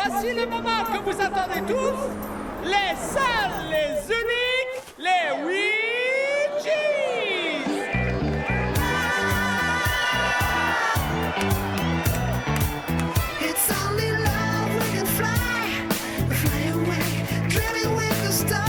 voici le moment que vous attendez tous. Les seuls, les uniques, les Ouija's. It's only love we can fly away, dreaming with the stars.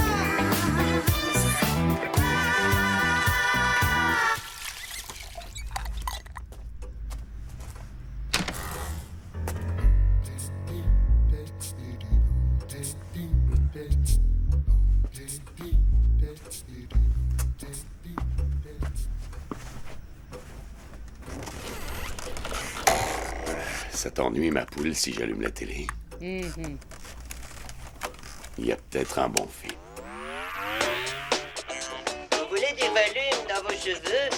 Ça t'ennuie, ma poule, si j'allume la télé? Il y a peut-être un bon film. Vous voulez du volume dans vos cheveux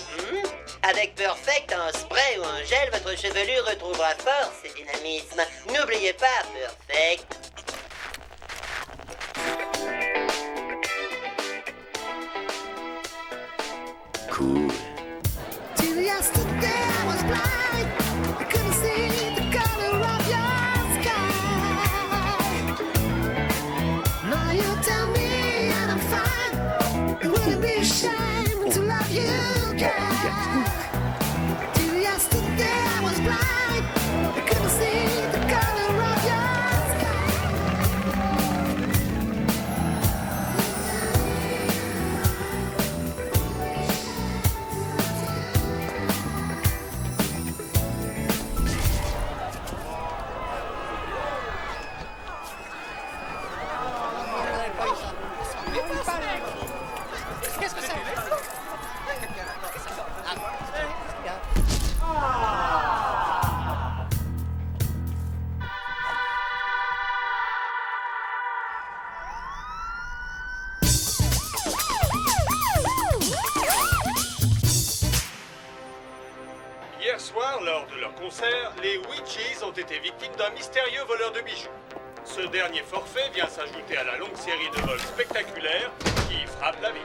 Avec Perfect, un spray ou un gel, votre chevelure retrouvera force et dynamisme. N'oubliez pas Perfect. Cool. Till yesterday I was blind, I couldn't see the color of your sky. Now you tell me and I'm fine. It wouldn't be a shame to love you, girl. Till yesterday I was blind, I couldn't see the color of your sky. Qu'est-ce que c'est? Hier soir, lors de leur concert, les Ouija's ont été victimes d'un mystérieux voleur de bijoux. Ce dernier forfait vient s'ajouter à la longue série de vols spectaculaires qui frappent la ville.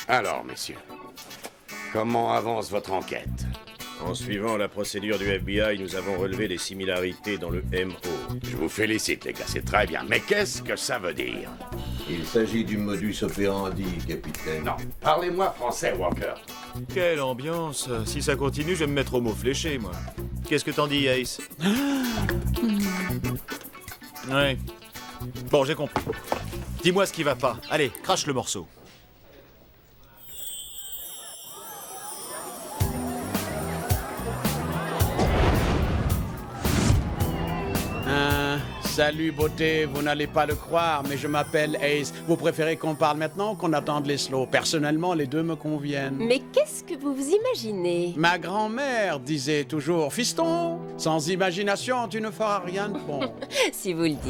Alors, messieurs, comment avance votre enquête? En suivant la procédure du FBI, nous avons relevé des similarités dans le MO. Je vous félicite, les gars, c'est très bien. Mais qu'est-ce que ça veut dire? Il s'agit du modus operandi, capitaine. Non, parlez-moi français, Walker. Quelle ambiance. Si ça continue, je vais me mettre au mot fléché, moi. Qu'est-ce que t'en dis, Ace? Ouais. Bon, j'ai compris. Dis-moi ce qui va pas. Allez, crache le morceau. Salut beauté, vous n'allez pas le croire, mais je m'appelle Ace. Vous préférez qu'on parle maintenant ou qu'on attende les slows? Personnellement, les deux me conviennent. Mais qu'est-ce que vous vous imaginez? Ma grand-mère disait toujours, fiston, sans imagination, tu ne feras rien de bon. Si vous le dites.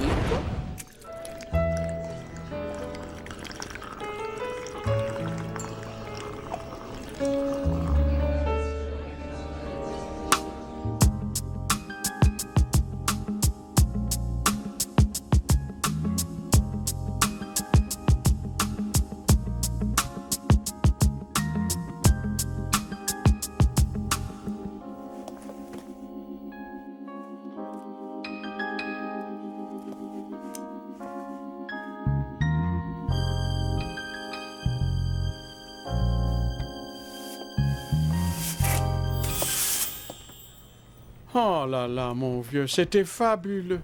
Oh là là, mon vieux, c'était fabuleux.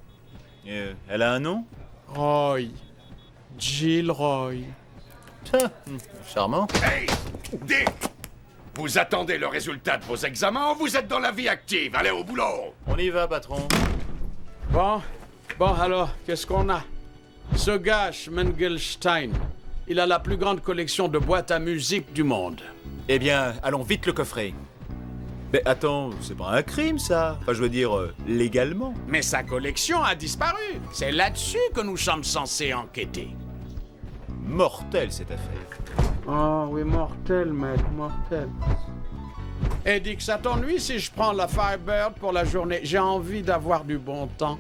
Elle a un nom? Roy. Jill Roy. Charmant. Hey! Dick! Vous attendez le résultat de vos examens ou vous êtes dans la vie active? Allez au boulot! On y va, patron. Bon, alors, qu'est-ce qu'on a? Ce gars, Schmengelstein, il a la plus grande collection de boîtes à musique du monde. Eh bien, allons vite le coffrer. Mais attends, c'est pas un crime, ça. Enfin, je veux dire, légalement. Mais sa collection a disparu. C'est là-dessus que nous sommes censés enquêter. Mortelle, cette affaire. Oh oui, mortel, mec, mortel. Et Dick, ça t'ennuie si je prends la Firebird pour la journée? J'ai envie d'avoir du bon temps.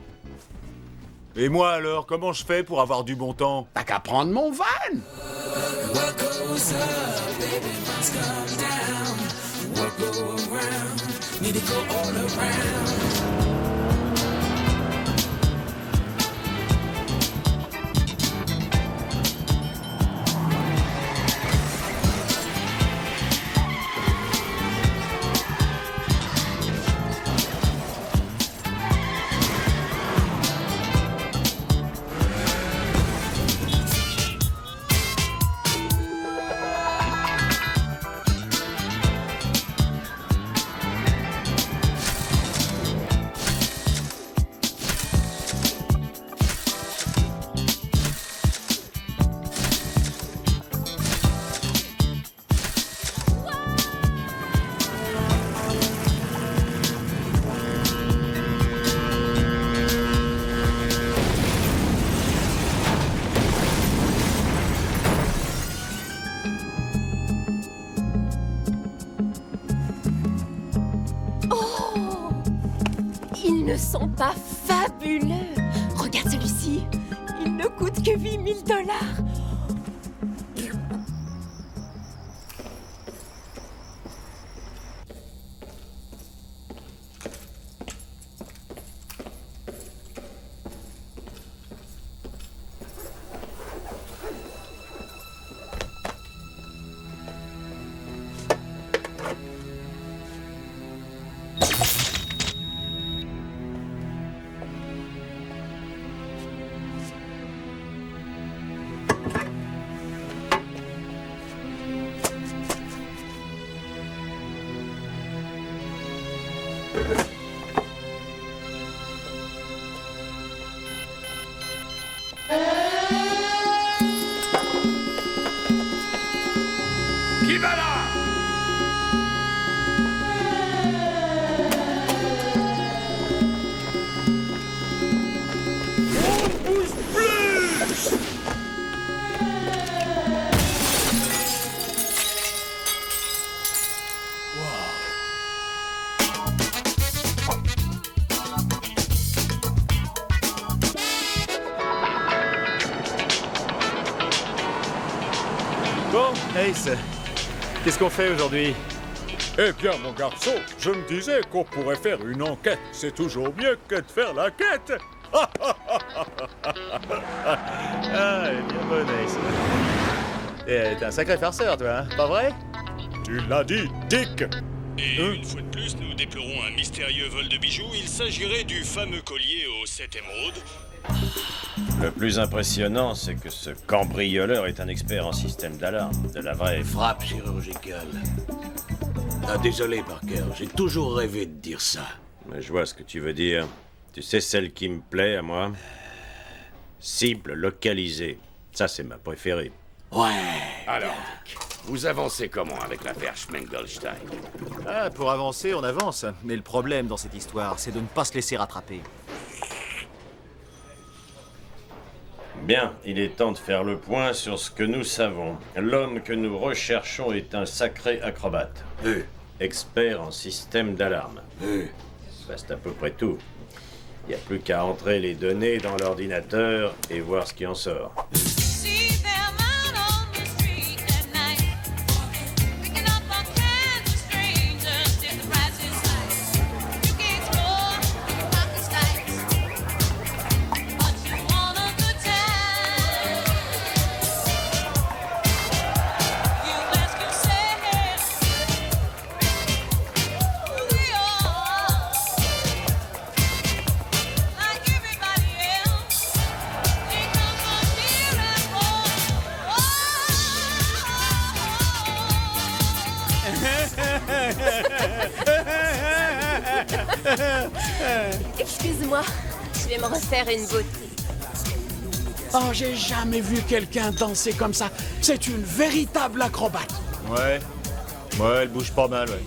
Et moi, alors, comment je fais pour avoir du bon temps? T'as qu'à prendre mon van. What goes up, baby, must come down. What go around Ils ne sont pas fabuleux. Regarde celui-ci. Il ne coûte que 8 000 $. Qui va là? On bouge plus! Bon, Ace, qu'est-ce qu'on fait aujourd'hui? Eh bien, mon garçon, je me disais qu'on pourrait faire une enquête. C'est toujours mieux que de faire la quête. Ah, elle est bien bonne, Ace. T'es un sacré farceur, toi, hein? Pas vrai? Tu l'as dit, Dick. Et une fois de plus, nous déplorons un mystérieux vol de bijoux. Il s'agirait du fameux collier aux 7 émeraudes. Le plus impressionnant, c'est que ce cambrioleur est un expert en système d'alarme, de la vraie Frappe chirurgicale. Ah, désolé, Parker, j'ai toujours rêvé de dire ça. Mais je vois ce que tu veux dire. Tu sais celle qui me plaît à moi? Cible localisée. Ça, c'est ma préférée. Ouais. Alors, Dick, vous avancez comment avec l'affaire Schmengelstein? Ah, pour avancer, on avance. Mais le problème dans cette histoire, c'est de ne pas se laisser rattraper. Bien, il est temps de faire le point sur ce que nous savons. L'homme que nous recherchons est un sacré acrobate. Expert en système d'alarme. Bah, c'est à peu près tout. Il n'y a plus qu'à entrer les données dans l'ordinateur et voir ce qui en sort. Excuse-moi, je vais me refaire une beauté. Oh, j'ai jamais vu quelqu'un danser comme ça. C'est une véritable acrobate. Ouais, elle bouge pas mal, ouais.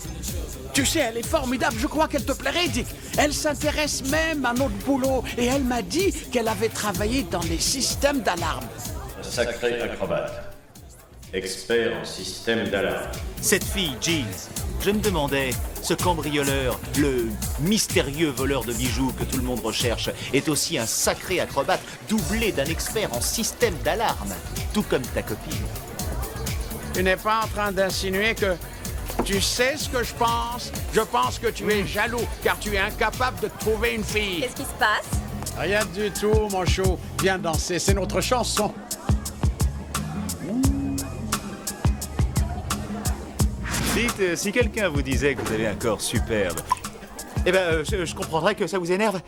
Tu sais, elle est formidable. Je crois qu'elle te plairait, Dick. Elle s'intéresse même à notre boulot. Et elle m'a dit qu'elle avait travaillé dans les systèmes d'alarme. Un sacré acrobate. Expert en système d'alarme. Cette fille, Jeans, je me demandais, ce cambrioleur, le mystérieux voleur de bijoux que tout le monde recherche, est aussi un sacré acrobate, doublé d'un expert en système d'alarme, tout comme ta copine. Tu n'es pas en train d'insinuer que Tu sais ce que je pense? Je pense que tu es jaloux, car tu es incapable de trouver une fille. Qu'est-ce qui se passe? Rien du tout, mon chou. Viens danser, c'est notre chanson. Dites, si quelqu'un vous disait que vous avez un corps superbe, eh ben, je comprendrais que ça vous énerve.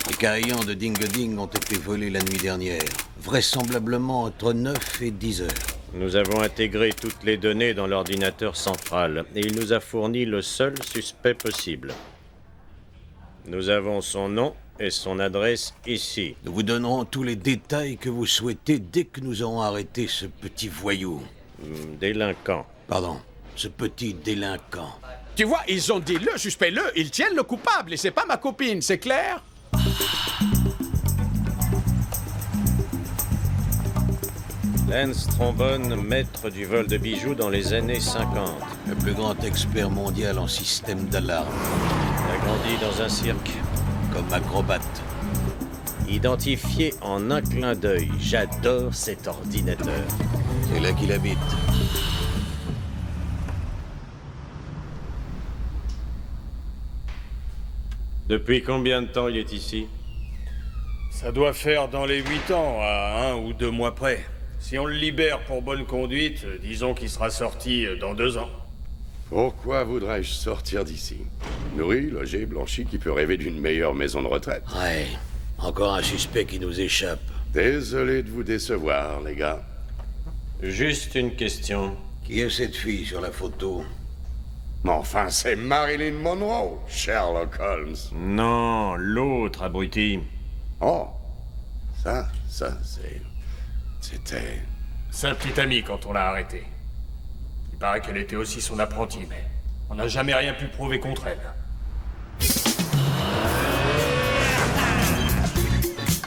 Les carillons de Ding-a-Ding ont été volés la nuit dernière, vraisemblablement entre 9 et 10 heures. Nous avons intégré toutes les données dans l'ordinateur central et il nous a fourni le seul suspect possible. Nous avons son nom et son adresse ici. Nous vous donnerons tous les détails que vous souhaitez dès que nous aurons arrêté ce petit voyou. Délinquant. Pardon, ce petit délinquant. Tu vois, ils ont dit le suspect, ils tiennent le coupable, et c'est pas ma copine, c'est clair? Lance Trombone, maître du vol de bijoux dans les années 50. Le plus grand expert mondial en système d'alarme. Il a grandi dans un cirque. Comme acrobate. Identifié en un clin d'œil. J'adore cet ordinateur. C'est là qu'il habite. Depuis combien de temps il est ici? Ça doit faire dans les 8 ans, à 1 ou 2 mois près. Si on le libère pour bonne conduite, disons qu'il sera sorti dans 2 ans. Pourquoi voudrais-je sortir d'ici? Nourri, logé, blanchi, qui peut rêver d'une meilleure maison de retraite. Ouais, encore un suspect qui nous échappe. Désolé de vous décevoir, les gars. Juste une question. Qui est cette fille sur la photo? Mais enfin, c'est Marilyn Monroe, Sherlock Holmes. Non, l'autre abruti. Oh, ça, c'était... Sa petite amie quand on l'a arrêtée. Il paraît qu'elle était aussi son apprentie, mais on n'a jamais rien pu prouver contre elle.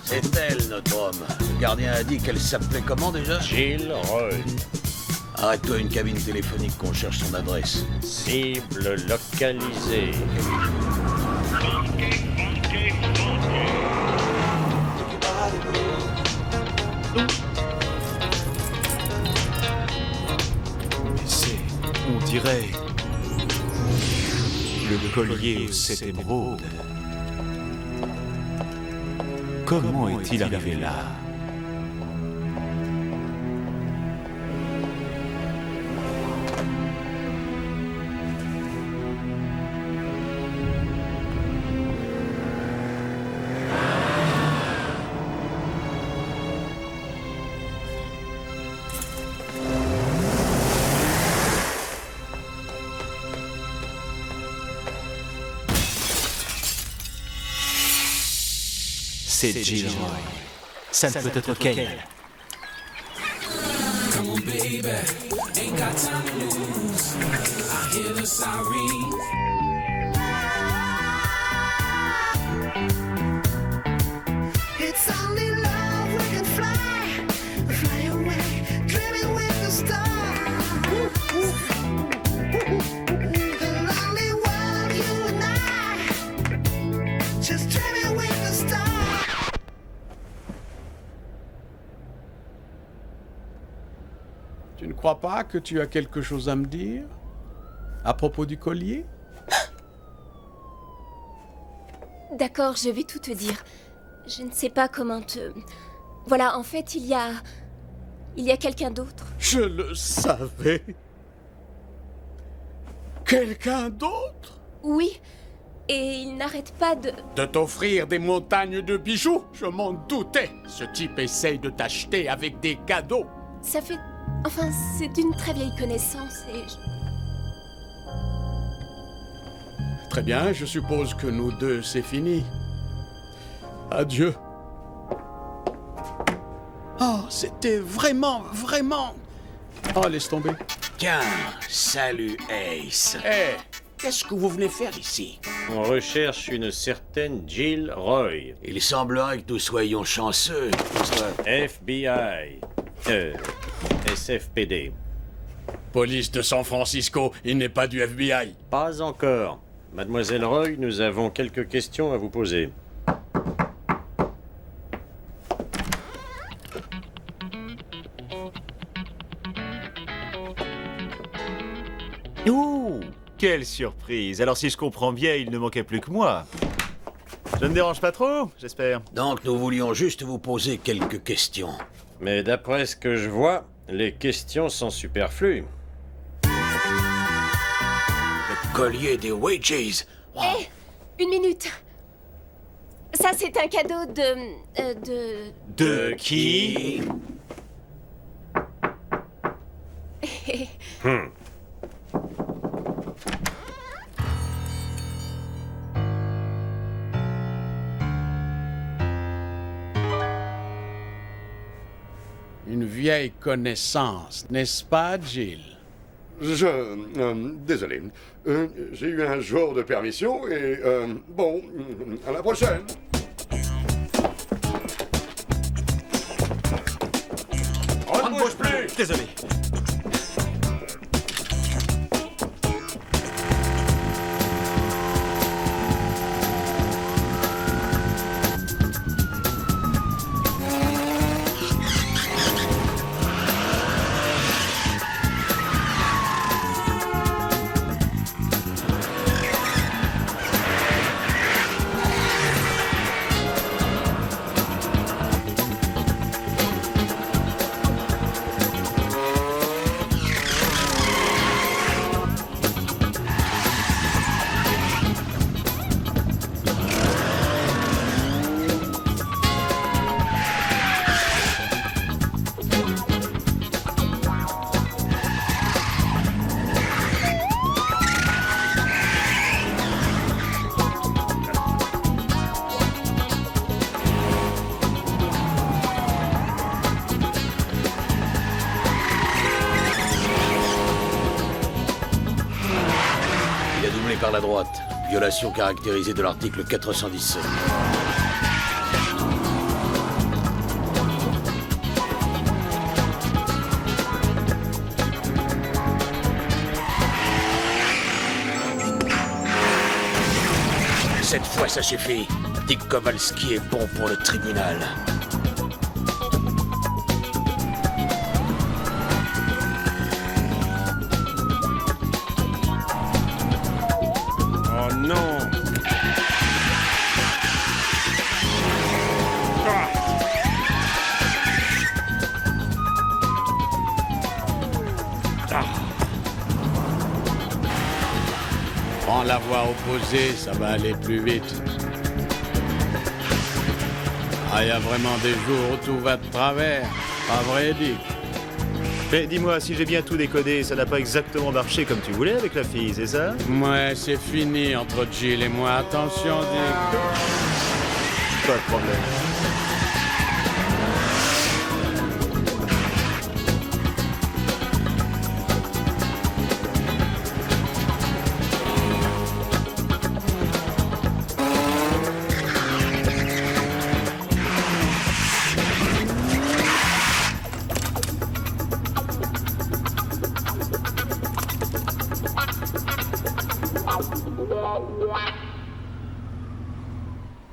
C'est elle, notre homme. Le gardien a dit qu'elle s'appelait comment déjà? Jill Roy. Arrête-toi une cabine téléphonique qu'on cherche son adresse. Cible localisée. On dirait le collier aux 7 émeraudes. Comment est-il arrivé là? C'est Jill Roy. Ça ne peut être qu'elle. Come on, baby, ain't got time to lose. I hear the sirens. It's only love we can fly away, dreaming with the stars. The lonely world, you and I, just dreaming with the stars. Tu ne crois pas que tu as quelque chose à me dire? À propos du collier? D'accord, je vais tout te dire. Je ne sais pas comment te... Voilà, en fait, il y a quelqu'un d'autre. Je le savais. Quelqu'un d'autre? Oui, et il n'arrête pas de... De t'offrir des montagnes de bijoux? Je m'en doutais. Ce type essaye de t'acheter avec des cadeaux. Ça fait... Enfin, c'est d'une très vieille connaissance et... Très bien, je suppose que nous deux, c'est fini. Adieu. Oh, c'était vraiment... Oh, laisse tomber. Tiens, salut Ace. Hé, qu'est-ce que vous venez faire ici? On recherche une certaine Jill Roy. Il semblerait que nous soyons chanceux. FBI. SFPD. Police de San Francisco, il n'est pas du FBI. Pas encore. Mademoiselle Roy, nous avons quelques questions à vous poser. Quelle surprise. Alors si je comprends bien, il ne manquait plus que moi. Je ne dérange pas trop, j'espère. Donc nous voulions juste vous poser quelques questions. Mais d'après ce que je vois, les questions sont superflues. Le collier des Wedges. Wow. Hé, une minute. Ça, c'est un cadeau de... De qui? Une vieille connaissance, n'est-ce pas, Jill? Désolé. J'ai eu un jour de permission et... bon, à la prochaine. On ne bouge plus. Désolé. Par la droite. Violation caractérisée de l'article 417. Cette fois, ça suffit. Dick Kowalski est bon pour le tribunal. Non. Prends la voie opposée, ça va aller plus vite. Ah, il y a vraiment des jours où tout va de travers. Pas vrai, Dick? Mais dis-moi, si j'ai bien tout décodé, ça n'a pas exactement marché comme tu voulais avec la fille, c'est ça? Ouais, c'est fini entre Jill et moi. Attention, Dick. Pas de problème.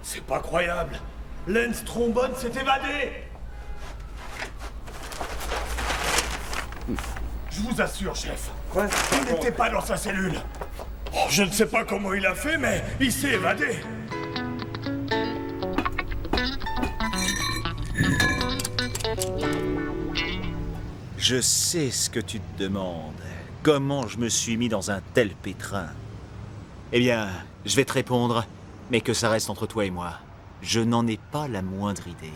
C'est pas croyable. Lance Trombone s'est évadé. Je vous assure, chef. Quoi? Il n'était pas dans sa cellule. Oh, je ne sais pas comment il a fait, mais il s'est évadé. Je sais ce que tu te demandes. Comment je me suis mis dans un tel pétrin? Eh bien, je vais te répondre, mais que ça reste entre toi et moi. Je n'en ai pas la moindre idée.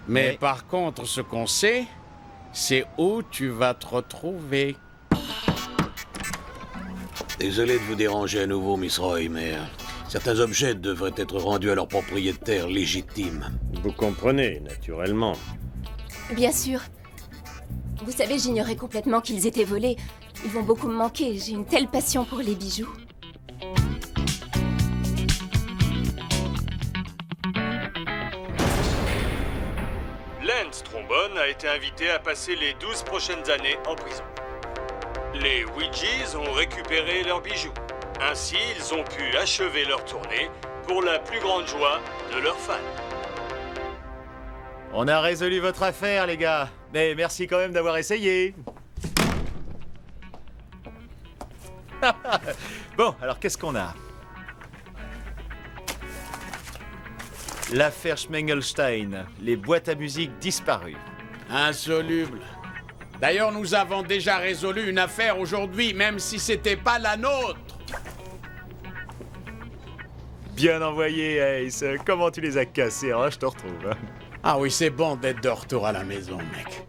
Mais par contre, ce qu'on sait, c'est où tu vas te retrouver. Désolé de vous déranger à nouveau, Miss Roy, mais certains objets devraient être rendus à leur propriétaire légitime. Vous comprenez, naturellement. Bien sûr. Vous savez, j'ignorais complètement qu'ils étaient volés. Ils vont beaucoup me manquer. J'ai une telle passion pour les bijoux. Lance Trombone a été invité à passer les 12 prochaines années en prison. Les Ouija's ont récupéré leurs bijoux. Ainsi, ils ont pu achever leur tournée pour la plus grande joie de leurs fans. On a résolu votre affaire, les gars. Mais merci quand même d'avoir essayé. Bon, alors qu'est-ce qu'on a? L'affaire Schmengelstein, les boîtes à musique disparues. Insoluble. D'ailleurs, nous avons déjà résolu une affaire aujourd'hui, même si c'était pas la nôtre. Bien envoyé, Ace. Comment tu les as cassés, hein? Je te retrouve. Ah oui, c'est bon d'être de retour à la maison, mec.